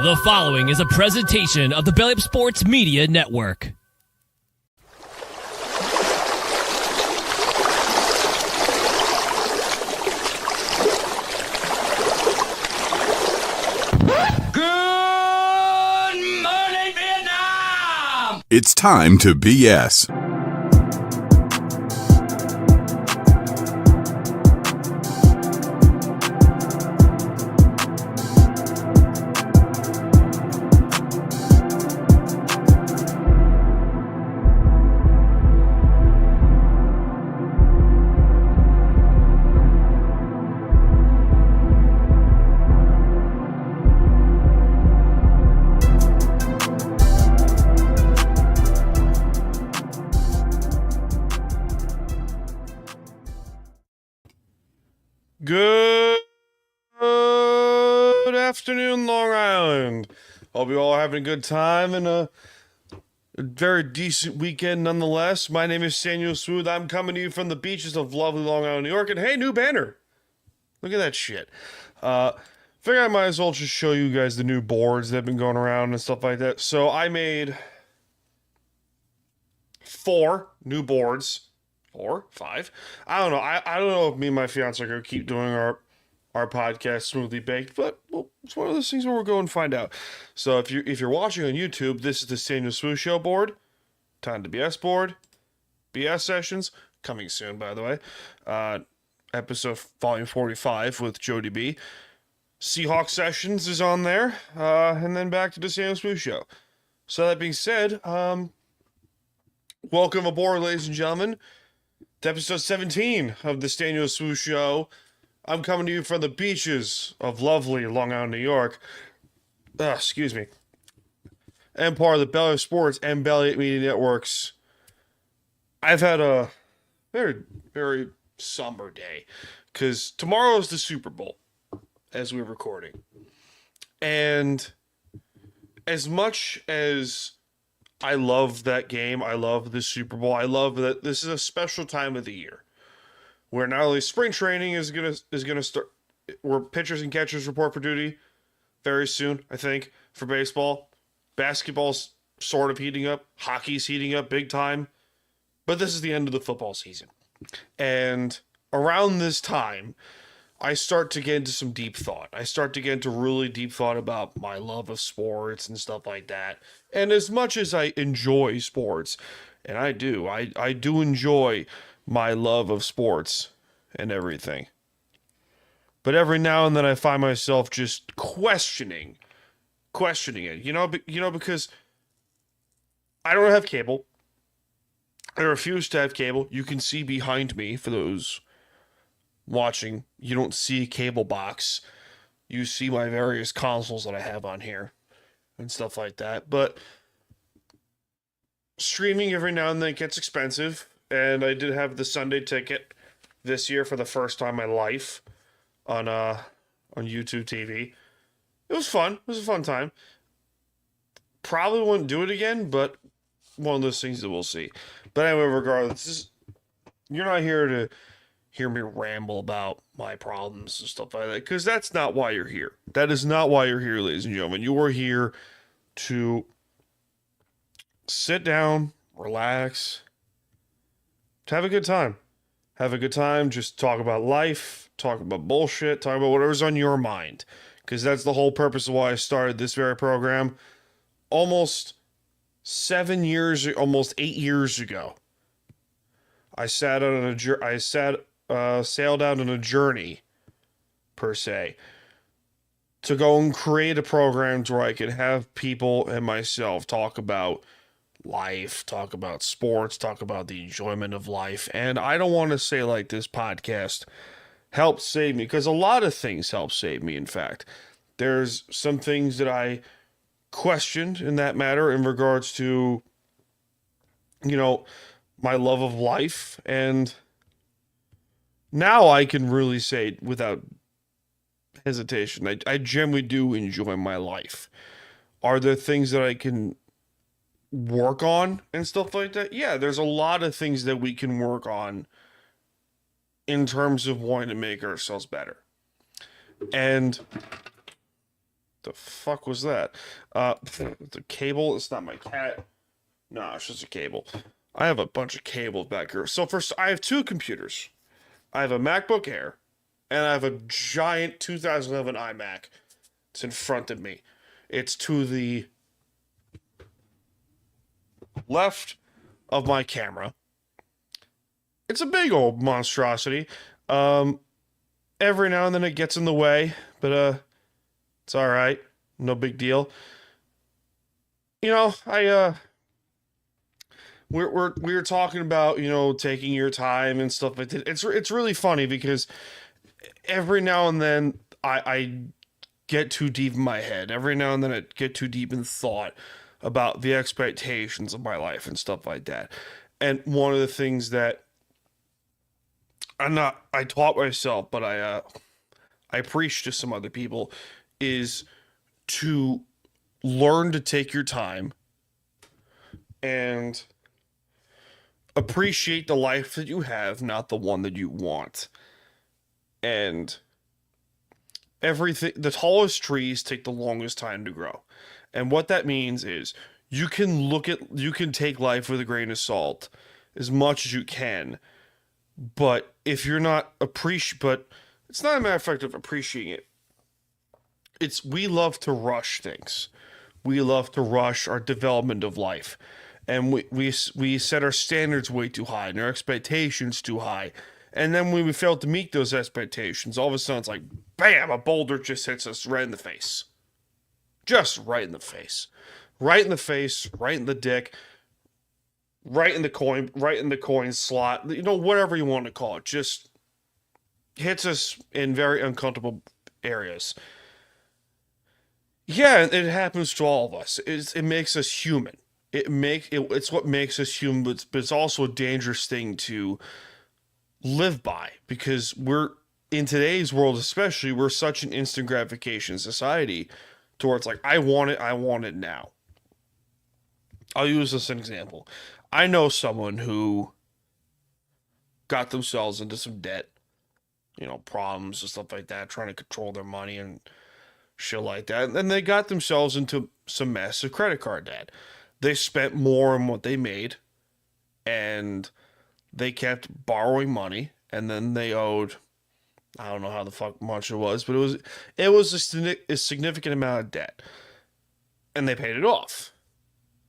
The following is a presentation of the Belly Up Sports Media Network. Good morning, Vietnam! It's time to BS. Good afternoon, Long Island. Hope you all are having a good time and a very decent weekend nonetheless. My name is Staniel. I'm coming to you from the beaches of lovely Long Island, New York. And hey, new banner. Look at that shit. Figure I might as well just show you guys the new boards that have been going around and stuff like that. So I made 4 new boards. 4, 5. I don't know. I don't know if me and my fiance are going to keep doing our podcast Smoothly Baked, but well, it's one of those things where we'll go and find out. So if you're watching on YouTube, this is the Staniel Swoosh Show board. Time to BS board. BS sessions coming soon, by the way. Episode volume 45 with Jody B. Seahawk sessions is on there, and then back to the Staniel Swoosh Show. So that being said, welcome aboard, ladies and gentlemen, to episode 17 of the Staniel Swoosh Show. I'm coming to you from the beaches of lovely Long Island, New York. Excuse me. And part of the Belly Up Sports and Belly Up Media Networks. I've had a very, very somber day, because tomorrow is the Super Bowl, as we're recording. And as much as I love that game, I love the Super Bowl, I love that this is a special time of the year where not only spring training is gonna start, where pitchers and catchers report for duty very soon, I think, for baseball. Basketball's sort of heating up, hockey's heating up big time, but this is the end of the football season. And around this time, I start to get into some deep thought. I start to get into really deep thought about my love of sports and stuff like that. And as much as I enjoy sports, and I do enjoy my love of sports and everything, but every now and then I find myself just questioning it, because I don't have cable. I refuse to have cable. You can see behind me, for those watching, you don't see a cable box. You see my various consoles that I have on here and stuff like that. But streaming every now and then gets expensive, and I did have the Sunday ticket this year for the first time in my life on YouTube TV. It was fun. It was a fun time. Probably wouldn't do it again, but one of those things that we'll see. But anyway, regardless, you're not here to hear me ramble about my problems and stuff like that, because that's not why you're here. That is not why you're here, ladies and gentlemen. You are here to sit down, relax, to have a good time. Have a good time, just talk about life, talk about bullshit, talk about whatever's on your mind, because that's the whole purpose of why I started this very program almost 7 years, almost 8 years ago. I sailed out on a journey, per se, to go and create a program where I could have people and myself talk about life, talk about sports, talk about the enjoyment of life. And I don't want to say like this podcast helped save me, because a lot of things help save me, in fact. There's some things that I questioned in that matter in regards to, my love of life, and now I can really say without hesitation, I generally do enjoy my life. Are there things that I can work on and stuff like that? Yeah, there's a lot of things that we can work on in terms of wanting to make ourselves better. And The fuck was that? The cable. It's not my cat. No, it's just a cable. I have a bunch of cables back here. So first, I have two computers. I have a MacBook Air, and I have a giant 2011 iMac. It's in front of me. It's to the left of my camera. It's a big old monstrosity. Every now and then it gets in the way, but it's all right. No big deal. You know, we were talking about, taking your time and stuff like that. It's really funny because every now and then I get too deep in my head. Every now and then I get too deep in thought about the expectations of my life and stuff like that. And one of the things that I taught myself, but I preach to some other people, is to learn to take your time and appreciate the life that you have, not the one that you want. And everything, the tallest trees take the longest time to grow. And what that means is you can take life with a grain of salt as much as you can. But if you're not but it's not a matter of fact of appreciating it. We love to rush things. We love to rush our development of life. And we set our standards way too high and our expectations too high. And then when we fail to meet those expectations, all of a sudden it's like, bam, a boulder just hits us right in the face. Just right in the face. Right in the face, right in the dick, right in the coin slot, whatever you want to call it. Just hits us in very uncomfortable areas. Yeah, it happens to all of us. It makes us human. It's what makes us human, but it's also a dangerous thing to live by, because we're, in today's world especially, we're such an instant gratification society towards like, I want it now. I'll use this as an example. I know someone who got themselves into some debt, problems and stuff like that, trying to control their money and shit like that. And they got themselves into some massive credit card debt. They spent more on what they made, and they kept borrowing money, and then they owed, I don't know how the fuck much it was, but it was a significant amount of debt, and they paid it off.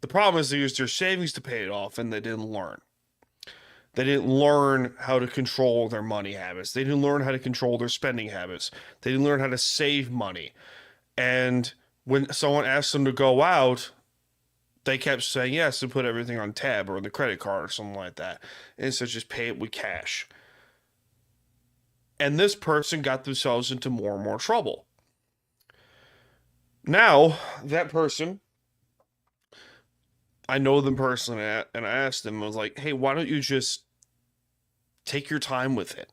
The problem is they used their savings to pay it off, and they didn't learn. They didn't learn how to control their money habits. They didn't learn how to control their spending habits. They didn't learn how to save money. And when someone asked them to go out, they kept saying yes and put everything on tab or the credit card or something like that. Instead of just pay it with cash. And this person got themselves into more and more trouble. Now, that person, I know them personally, and I asked them, I was like, hey, why don't you just take your time with it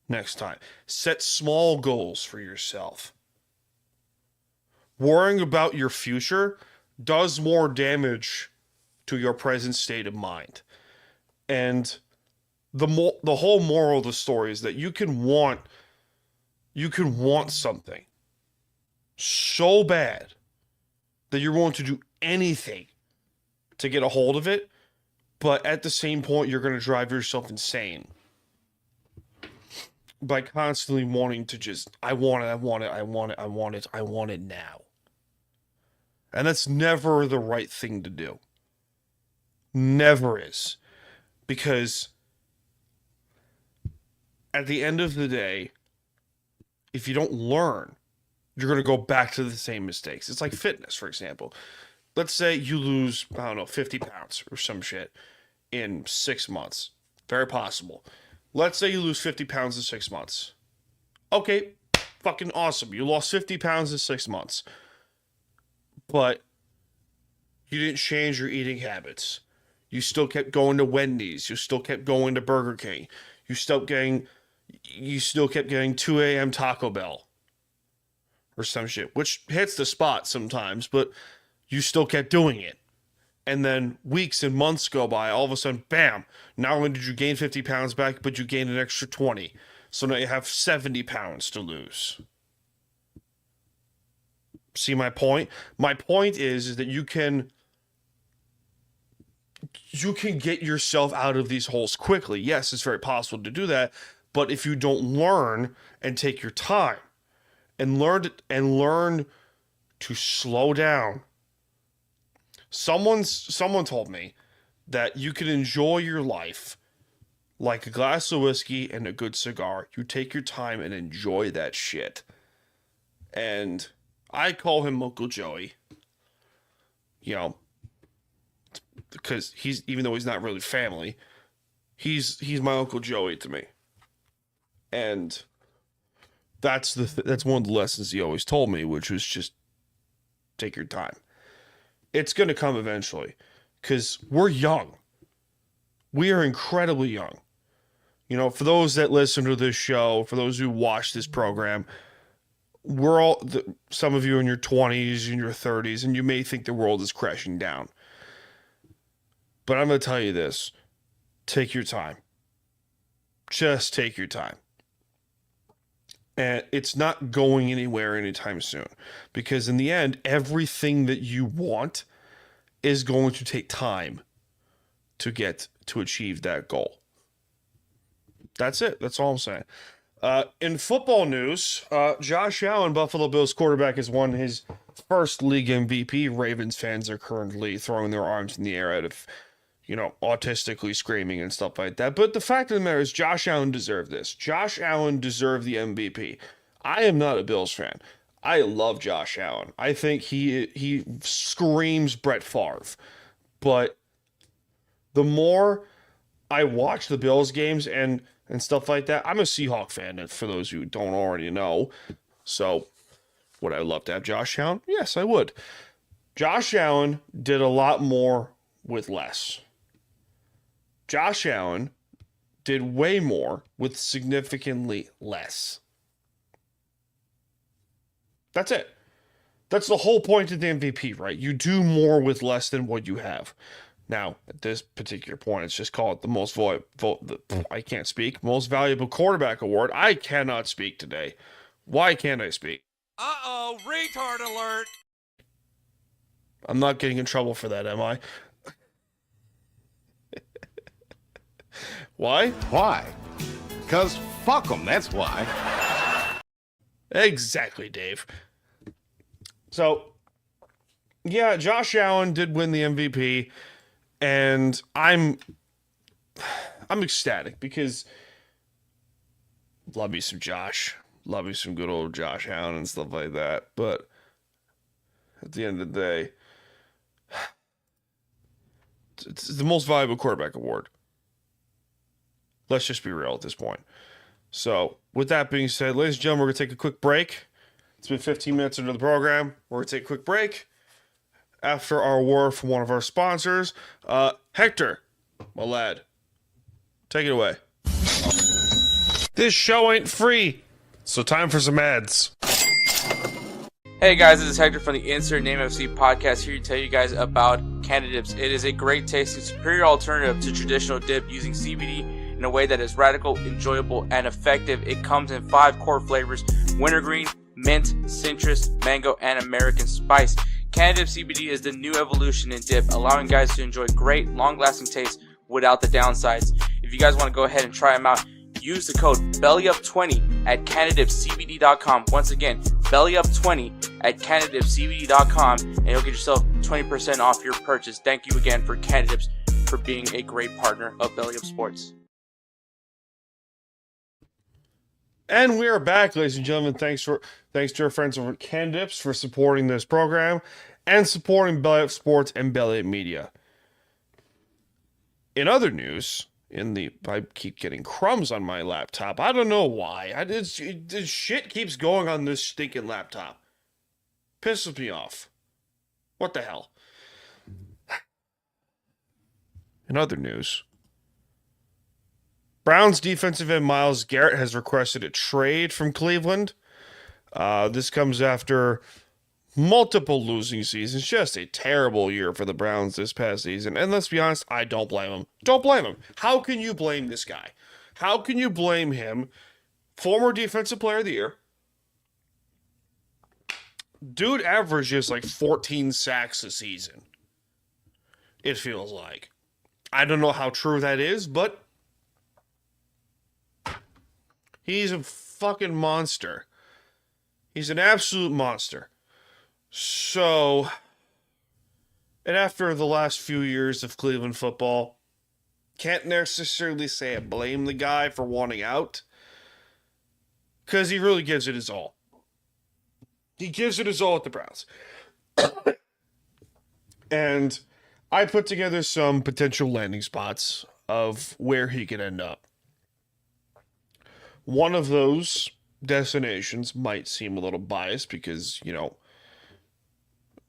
next time? Set small goals for yourself. Worrying about your future does more damage to your present state of mind. And the whole moral of the story is that you can want something so bad that you're willing to do anything to get a hold of it, but at the same point, you're going to drive yourself insane by constantly wanting to just, I want it now. And that's never the right thing to do. Never is. Because at the end of the day, if you don't learn, you're going to go back to the same mistakes. It's like fitness, for example. Let's say you lose, 50 pounds or some shit in 6 months. Very possible. Let's say you lose 50 pounds in 6 months. Okay, fucking awesome. You lost 50 pounds in 6 months. But you didn't change your eating habits. You still kept going to Wendy's. You still kept going to Burger King. You still kept getting 2 a.m. Taco Bell. Or some shit. Which hits the spot sometimes, but you still kept doing it. And then weeks and months go by, all of a sudden, bam, not only did you gain 50 pounds back, but you gained an extra 20. So now you have 70 pounds to lose. See my point? My point is that you can get yourself out of these holes quickly. Yes, it's very possible to do that, but if you don't learn and take your time and learn to slow down. Someone told me that you can enjoy your life like a glass of whiskey and a good cigar. You take your time and enjoy that shit. And I call him Uncle Joey. You know, because even though he's not really family, he's my Uncle Joey to me. And that's one of the lessons he always told me, which was just take your time. It's going to come eventually, because we're young. We are incredibly young. You know, for those that listen to this show, for those who watch this program, we're all, some of you in your 20s, in your 30s, and you may think the world is crashing down. But I'm going to tell you this. Take your time. Just take your time. And it's not going anywhere anytime soon. Because in the end, everything that you want is going to take time to achieve that goal. That's it. That's all I'm saying. In football news, Josh Allen, Buffalo Bills quarterback, has won his first league MVP. Ravens fans are currently throwing their arms in the air out of, autistically screaming and stuff like that. But the fact of the matter is, Josh Allen deserved this. Josh Allen deserved the MVP. I am not a Bills fan. I love Josh Allen. I think he screams Brett Favre. But the more I watch the Bills games and stuff like that, I'm a Seahawk fan, and for those who don't already know. So, would I love to have Josh Allen? Yes, I would. Josh Allen did a lot more with less. Josh Allen did way more with significantly less. That's it. That's the whole point of the MVP, right? You do more with less than what you have. Now, at this particular point, it's just called the most most valuable quarterback award. I cannot speak today. Why can't I speak? Uh-oh, retard alert. I'm not getting in trouble for that, am I? Why? Why? Because fuck them, that's why. Exactly, Dave. So, yeah, Josh Allen did win the MVP, and I'm ecstatic because love me some Josh. Love me some good old Josh Allen and stuff like that. But at the end of the day, it's the most valuable quarterback award. Let's just be real at this point. So, with that being said, ladies and gentlemen, we're going to take a quick break. It's been 15 minutes into the program. We're going to take a quick break after our word from one of our sponsors. Hector, my lad, take it away. This show ain't free, so time for some ads. Hey guys, this is Hector from the Insert Name FC podcast, here to tell you guys about Canada Dips. It is a great tasting, superior alternative to traditional dip using CBD in a way that is radical, enjoyable, and effective. It comes in 5 core flavors: wintergreen, mint, citrus, mango, and American spice. Canada Dip CBD is the new evolution in dip, allowing guys to enjoy great, long-lasting taste without the downsides. If you guys want to go ahead and try them out, use the code BELLYUP20 at CanadaDipCBD.com. Once again, BELLYUP20 at CanadaDipCBD.com, and you'll get yourself 20% off your purchase. Thank you again for Canada Dips for being a great partner of Belly Up Sports. And we are back, ladies and gentlemen. Thanks to our friends over at Canada Dips for supporting this program and supporting Belly Up Sports and Belly Up Media. In other news, I keep getting crumbs on my laptop. I don't know why. This shit keeps going on this stinking laptop. Pisses me off. What the hell? In other news, Browns defensive end Myles Garrett has requested a trade from Cleveland. This comes after multiple losing seasons. Just a terrible year for the Browns this past season. And let's be honest, I don't blame him. Don't blame him. How can you blame this guy? How can you blame him? Former Defensive Player of the Year. Dude averages like 14 sacks a season. It feels like. I don't know how true that is, but he's a fucking monster. He's an absolute monster. So, and after the last few years of Cleveland football, can't necessarily say I blame the guy for wanting out, because he really gives it his all. He gives it his all at the Browns. And I put together some potential landing spots of where he could end up. One of those destinations might seem a little biased because,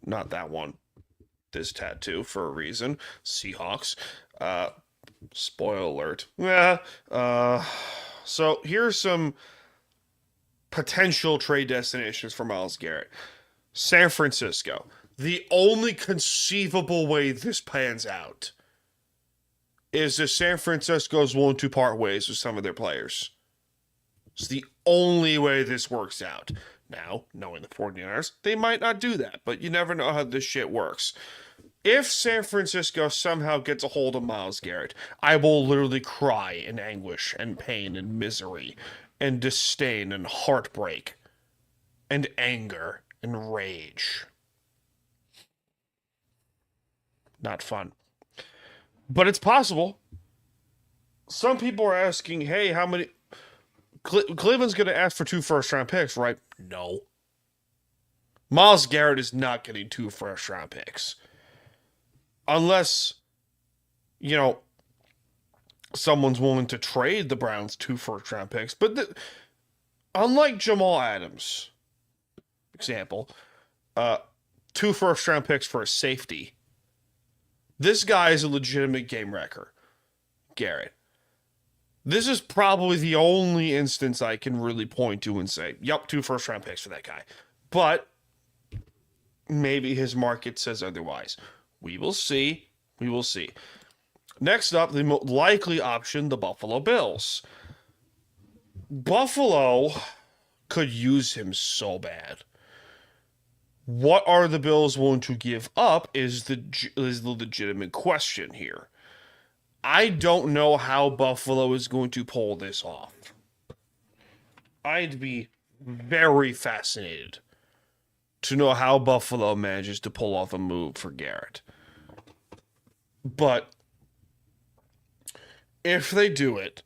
not that one. This tattoo for a reason. Seahawks. Spoiler alert. Yeah. So here's some potential trade destinations for Myles Garrett. San Francisco. The only conceivable way this pans out is if San Francisco is willing to part ways with some of their players. It's the only way this works out. Now, knowing the 49ers, they might not do that, but you never know how this shit works. If San Francisco somehow gets a hold of Myles Garrett, I will literally cry in anguish and pain and misery and disdain and heartbreak and anger and rage. Not fun. But it's possible. Some people are asking, hey, how many... Cleveland's going to ask for 2 first-round picks, right? No. Myles Garrett is not getting 2 first-round picks. Unless, someone's willing to trade the Browns 2 first-round picks. But unlike Jamal Adams, example, 2 first-round picks for a safety, this guy is a legitimate game wrecker, Garrett. This is probably the only instance I can really point to and say, yup, 2 first-round picks for that guy. But maybe his market says otherwise. We will see. We will see. Next up, the most likely option, the Buffalo Bills. Buffalo could use him so bad. What are the Bills willing to give up is the legitimate question here. I don't know how Buffalo is going to pull this off. I'd be very fascinated to know how Buffalo manages to pull off a move for Garrett. But if they do it,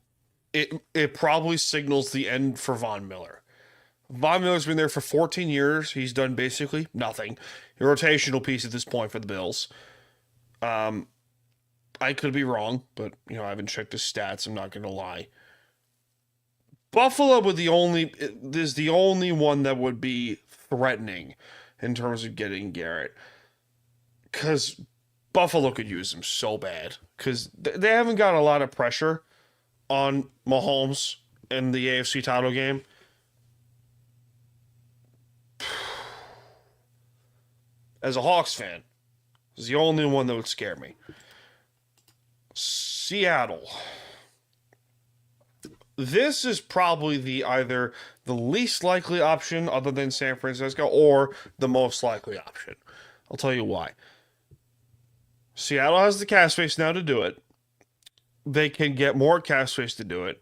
it probably signals the end for Von Miller. Von Miller's been there for 14 years. He's done basically nothing. A rotational piece at this point for the Bills. I could be wrong, but I haven't checked his stats. I'm not going to lie. Buffalo is the only one that would be threatening in terms of getting Garrett, because Buffalo could use him so bad because they haven't got a lot of pressure on Mahomes in the AFC title game. As a Hawks fan, it's the only one that would scare me. Seattle. This is probably either the least likely option other than San Francisco or the most likely option. I'll tell you why. Seattle has the cap space now to do it. They can get more cap space to do it.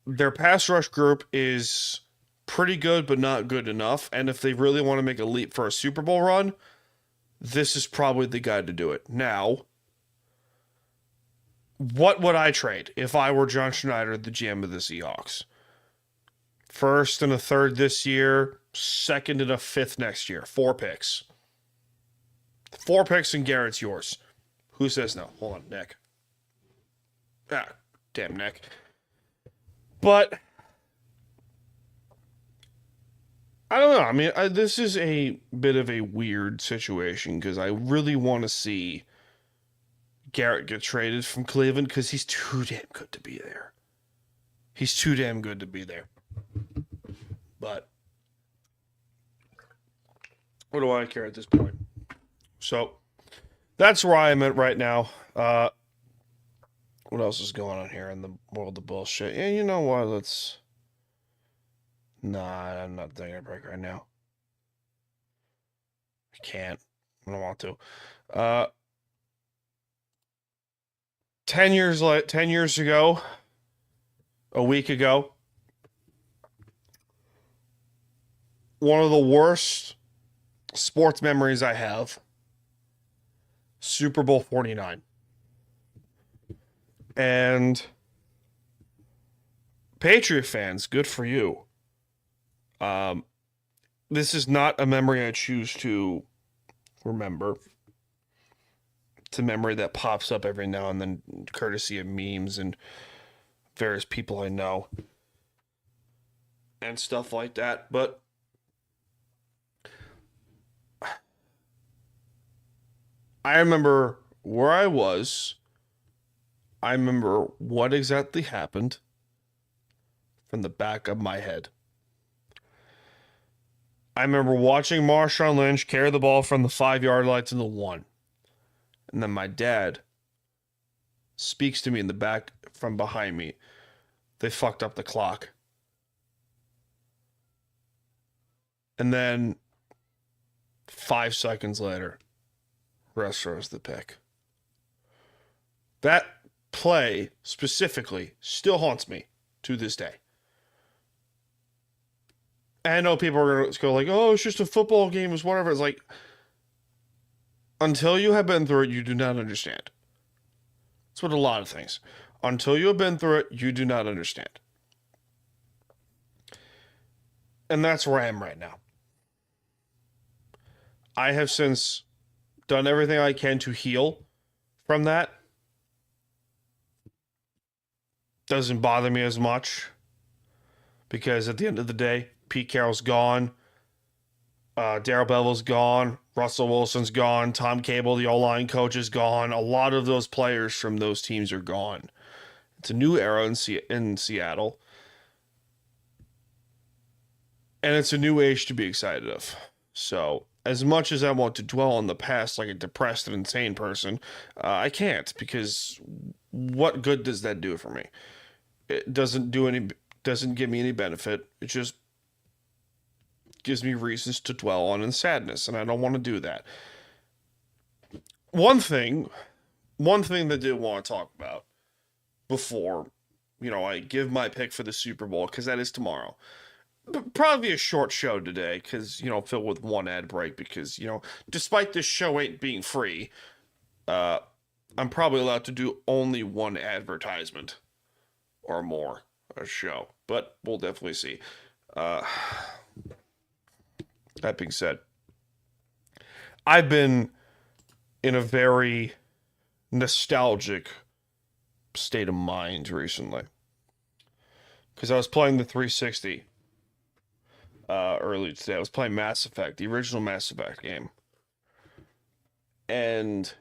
Their pass rush group is pretty good, but not good enough. And if they really want to make a leap for a Super Bowl run, this is probably the guy to do it. Now, what would I trade if I were John Schneider, the GM of the Seahawks? 1st and a 3rd this year, 2nd and a 5th next year. 4 picks. 4 picks and Garrett's yours. Who says no? Hold on, Nick. Damn, Nick. But I don't know. I mean, this is a bit of a weird situation because I really want to see Garrett get traded from Cleveland because he's too damn good to be there. He's too damn good to be there. But what do I care at this point? So that's where I am at right now. What else is going on here in the world of bullshit? Yeah, you know what? Nah, I'm not taking a break right now. I can't. I don't want to. 10 years ago, a week ago, one of the worst sports memories I have, Super Bowl 49. And Patriot fans, good for you. This is not a memory I choose to remember. It's a memory that pops up every now and then, courtesy of memes and various people I know and stuff like that. But I remember where I was. I remember what exactly happened from the back of my head. I remember watching Marshawn Lynch carry the ball from the 5-yard line to the 1. And then my dad speaks to me in the back from behind me. They fucked up the clock. And then 5 seconds later, Russ throws the pick. That play specifically still haunts me to this day. And I know people are going to go like, oh, it's just a football game, it's whatever. It's like, until you have been through it, you do not understand. That's what a lot of things. Until you have been through it, you do not understand. And that's where I am right now. I have since done everything I can to heal from that. Doesn't bother me as much. Because at the end of the day, Pete Carroll's gone. Darrell Bevell's gone. Russell Wilson's gone. Tom Cable, the O-line coach, is gone. A lot of those players from those teams are gone. It's a new era in Seattle. And it's a new age to be excited of. So, as much as I want to dwell on the past like a depressed and insane person, I can't, because what good does that do for me? It doesn't give me any benefit. It just gives me reasons to dwell on in sadness, and I don't want to do that. One thing that I did want to talk about before, I give my pick for the Super Bowl, because that is tomorrow. But probably a short show today, because, filled with one ad break, because, despite this show ain't being free, I'm probably allowed to do only one advertisement or more a show, but we'll definitely see. That being said, I've been in a very nostalgic state of mind recently, because I was playing the 360 earlier today. I was playing Mass Effect, the original Mass Effect game, and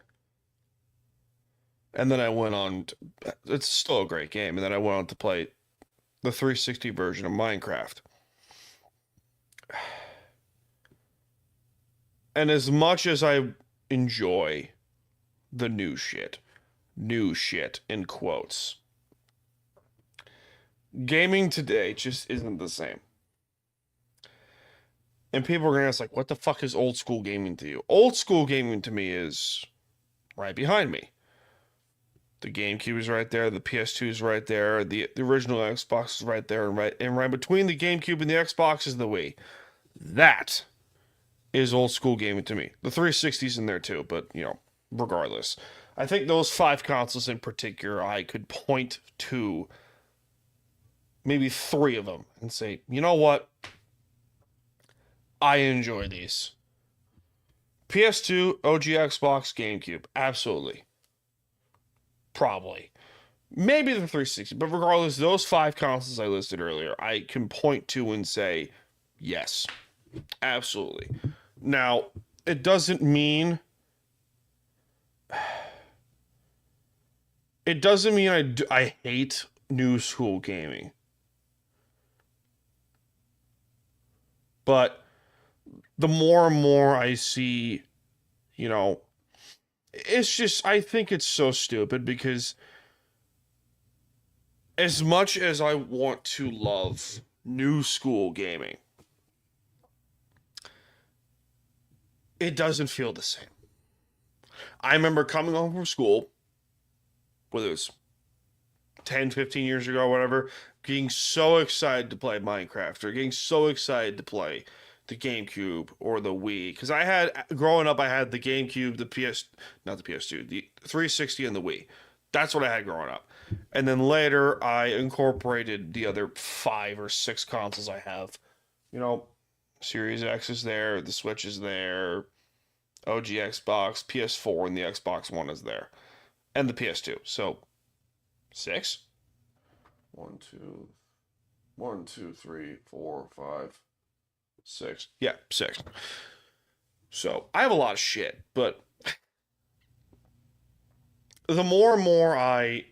then I went on it's still a great game, and then I went on to play the 360 version of Minecraft. And as much as I enjoy the new shit in quotes, gaming today just isn't the same. And people are going to ask, like, what the fuck is old school gaming to you? Old school gaming to me is right behind me. The GameCube is right there, the PS2 is right there, the original Xbox is right there, and right between the GameCube and the Xbox is the Wii. That is old school gaming to me. The 360's in there too, but, regardless. I think those 5 consoles in particular, I could point to maybe 3 of them and say, you know what? I enjoy these. PS2, OG Xbox, GameCube. Absolutely. Probably. Maybe the 360, but regardless, those 5 consoles I listed earlier, I can point to and say, yes. Absolutely. Now, it doesn't mean I hate new school gaming. But the more and more I see, it's just, I think it's so stupid, because as much as I want to love new school gaming, it doesn't feel the same. I remember coming home from school, whether it was 10, 15 years ago or whatever, getting so excited to play Minecraft or getting so excited to play the GameCube or the Wii. Because growing up, I had the GameCube, not the PS2, the 360 and the Wii. That's what I had growing up. And then later, I incorporated the other 5 or 6 consoles I have. Series X is there, the Switch is there, OG Xbox, PS4, and the Xbox One is there. And the PS2. So, 6? 1, 2, 3, 4, 5, 6. Yeah, 6. So, I have a lot of shit, but the more and more I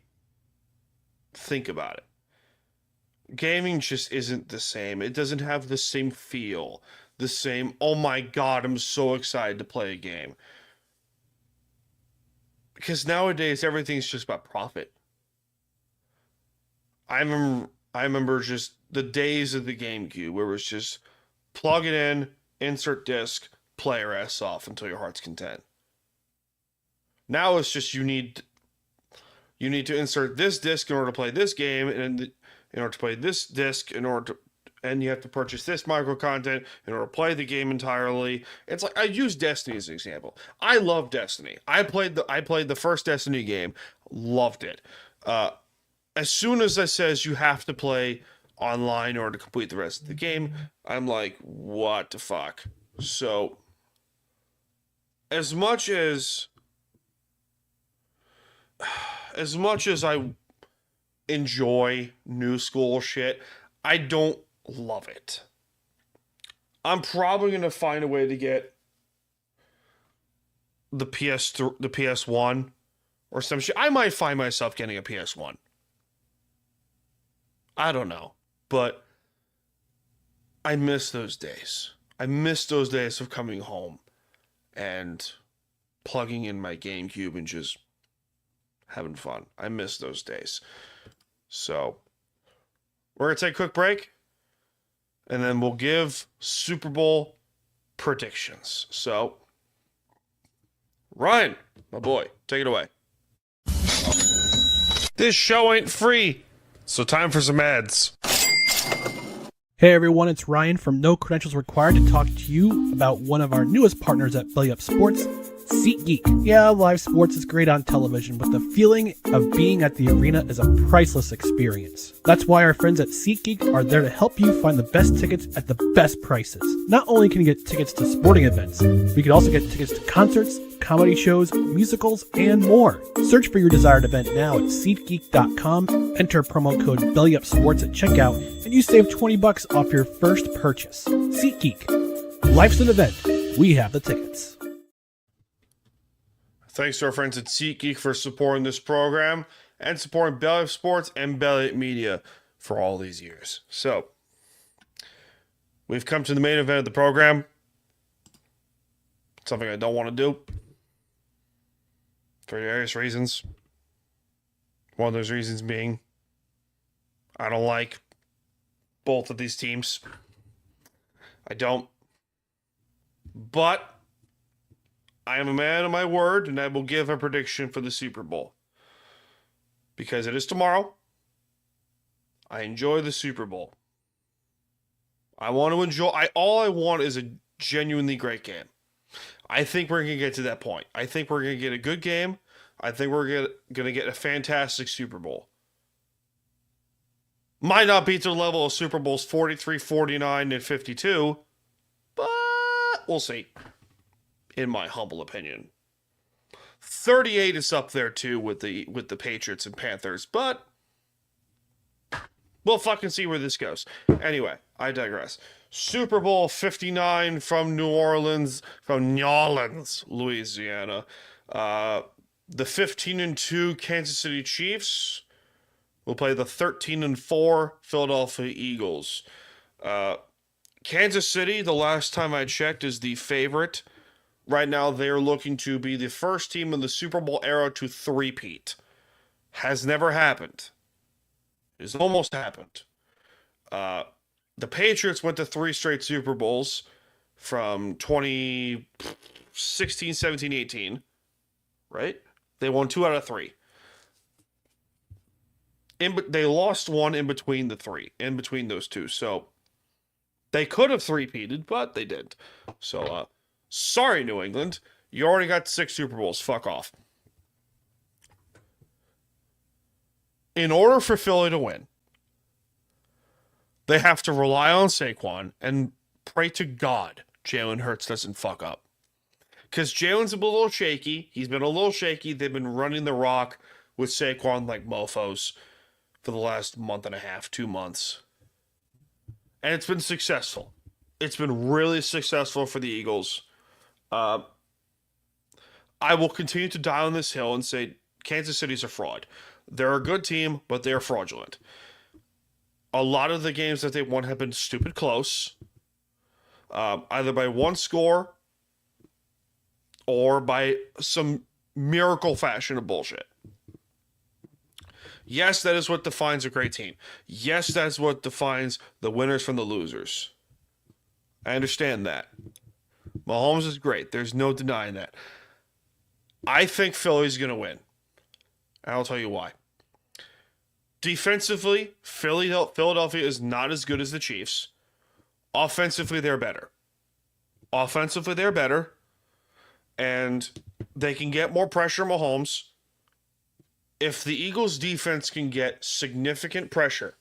think about it, gaming just isn't the same. It doesn't have the same feel, the same, oh my god, I'm so excited to play a game. Because nowadays, everything's just about profit. I remember just the days of the GameCube where it was just plug it in, insert disc, play your ass off until your heart's content. Now it's just you need to insert this disc in order to play this game, and in order to play this disc, and you have to purchase this micro content in order to play the game entirely. It's like, I use Destiny as an example. I love Destiny. I played the first Destiny game, loved it. As soon as it says you have to play online in order to complete the rest of the game, I'm like, what the fuck? So, as much as I enjoy new school shit, I don't love it. I'm probably going to find a way to get the PS1 or some shit. I might find myself getting a PS1. I don't know, but I miss those days. I miss those days of coming home and plugging in my GameCube and just having fun. I miss those days. So, we're going to take a quick break, and then we'll give Super Bowl predictions. So, Ryan, my boy, take it away. This show ain't free, so time for some ads. Hey everyone, it's Ryan from No Credentials Required to talk to you about one of our newest partners at Belly Up Sports, SeatGeek. Yeah, live sports is great on television, but the feeling of being at the arena is a priceless experience. That's why our friends at SeatGeek are there to help you find the best tickets at the best prices. Not only can you get tickets to sporting events, but you can also get tickets to concerts, comedy shows, musicals, and more. Search for your desired event now at SeatGeek.com, enter promo code BellyUpSports at checkout, and you save $20 off your first purchase. SeatGeek. Life's an event. We have the tickets. Thanks to our friends at SeatGeek for supporting this program and supporting Belly Up Sports and Belly Up Media for all these years. So, we've come to the main event of the program. Something I don't want to do for various reasons. One of those reasons being I don't like both of these teams. I don't. But I am a man of my word, and I will give a prediction for the Super Bowl. Because it is tomorrow. I enjoy the Super Bowl. I want to enjoy... all I want is a genuinely great game. I think we're going to get to that point. I think we're going to get a good game. I think we're going to get a fantastic Super Bowl. Might not be to the level of Super Bowls 43, 49, and 52, but we'll see. In my humble opinion. 38 is up there too with the Patriots and Panthers, but we'll fucking see where this goes. Anyway, I digress. Super Bowl 59 from New Orleans, Louisiana. The 15-2 Kansas City Chiefs will play the 13-4 Philadelphia Eagles. Kansas City, the last time I checked, is the favorite. Right now, they're looking to be the first team in the Super Bowl era to three-peat. Has never happened. It's almost happened. The Patriots went to 3 straight Super Bowls from 20... 16, 17, 18, right? They won 2 out of 3. They lost 1 in between the 3, in between those 2. So they could have three-peated, but they didn't. So, sorry, New England. You already got 6 Super Bowls. Fuck off. In order for Philly to win, they have to rely on Saquon and pray to God Jalen Hurts doesn't fuck up. Because Jalen's a little shaky. He's been a little shaky. They've been running the rock with Saquon like mofos for the last month and a half, 2 months. And it's been successful. It's been really successful for the Eagles. I will continue to die on this hill and say Kansas City's a fraud. They're a good team, but they're fraudulent. A lot of the games that they won have been stupid close. Either by 1 score or by some miracle fashion of bullshit. Yes, that is what defines a great team. Yes, that's what defines the winners from the losers. I understand that. Mahomes is great. There's no denying that. I think Philly's going to win. And I'll tell you why. Defensively, Philadelphia is not as good as the Chiefs. Offensively, they're better. And they can get more pressure on Mahomes. If the Eagles' defense can get significant pressure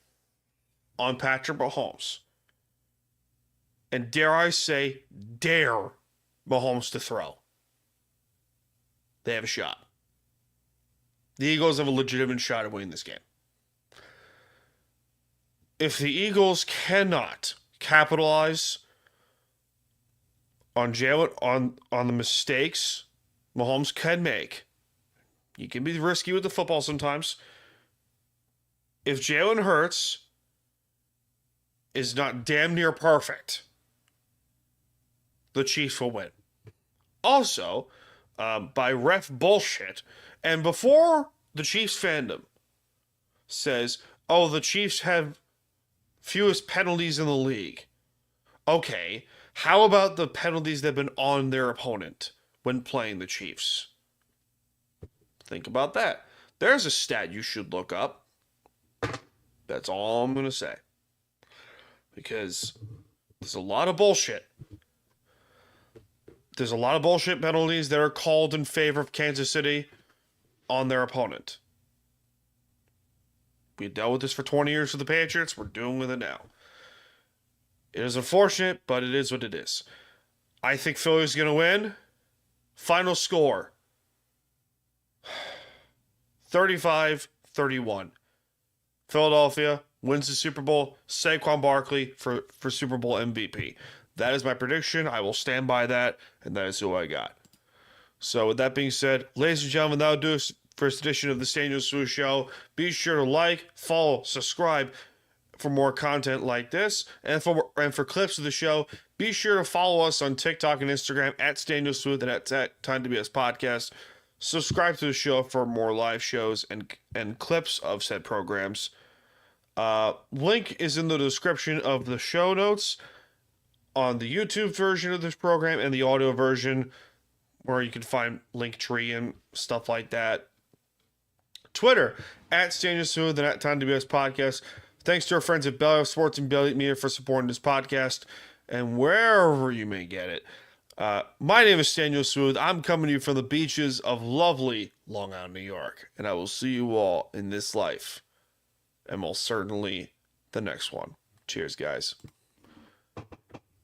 on Patrick Mahomes, and dare I say, dare Mahomes to throw, they have a shot. The Eagles have a legitimate shot at winning this game. If the Eagles cannot capitalize on Jalen on the mistakes Mahomes can make, you can be risky with the football sometimes. If Jalen Hurts is not damn near perfect, the Chiefs will win. Also, by ref bullshit, and before the Chiefs fandom says, oh, the Chiefs have fewest penalties in the league. Okay, how about the penalties that have been on their opponent when playing the Chiefs? Think about that. There's a stat you should look up. That's all I'm going to say. Because there's a lot of bullshit. There's a lot of bullshit penalties that are called in favor of Kansas City on their opponent. We dealt with this for 20 years with the Patriots. We're doing with it now. It is unfortunate, but it is what it is. I think Philly's going to win. Final score. 35-31. Philadelphia wins the Super Bowl. Saquon Barkley for Super Bowl MVP. That is my prediction. I will stand by that, and that is who I got. So with that being said, ladies and gentlemen, that will do it for this edition of the Staniel Swoosh Show. Be sure to like, follow, subscribe for more content like this. And for clips of the show, be sure to follow us on TikTok and Instagram at Staniel Swoosh and at Time to BS Podcast. Subscribe to the show for more live shows and clips of said programs. Link is in the description of the show notes on the YouTube version of this program and the audio version, where you can find Linktree and stuff like that. Twitter at Staniel Smooth and at Time to BS Podcast. Thanks to our friends at Belly Up Sports and Belly Up Media for supporting this podcast and wherever you may get it. My name is Staniel Smooth. I'm coming to you from the beaches of lovely Long Island, New York, and I will see you all in this life and most certainly the next one. Cheers, guys.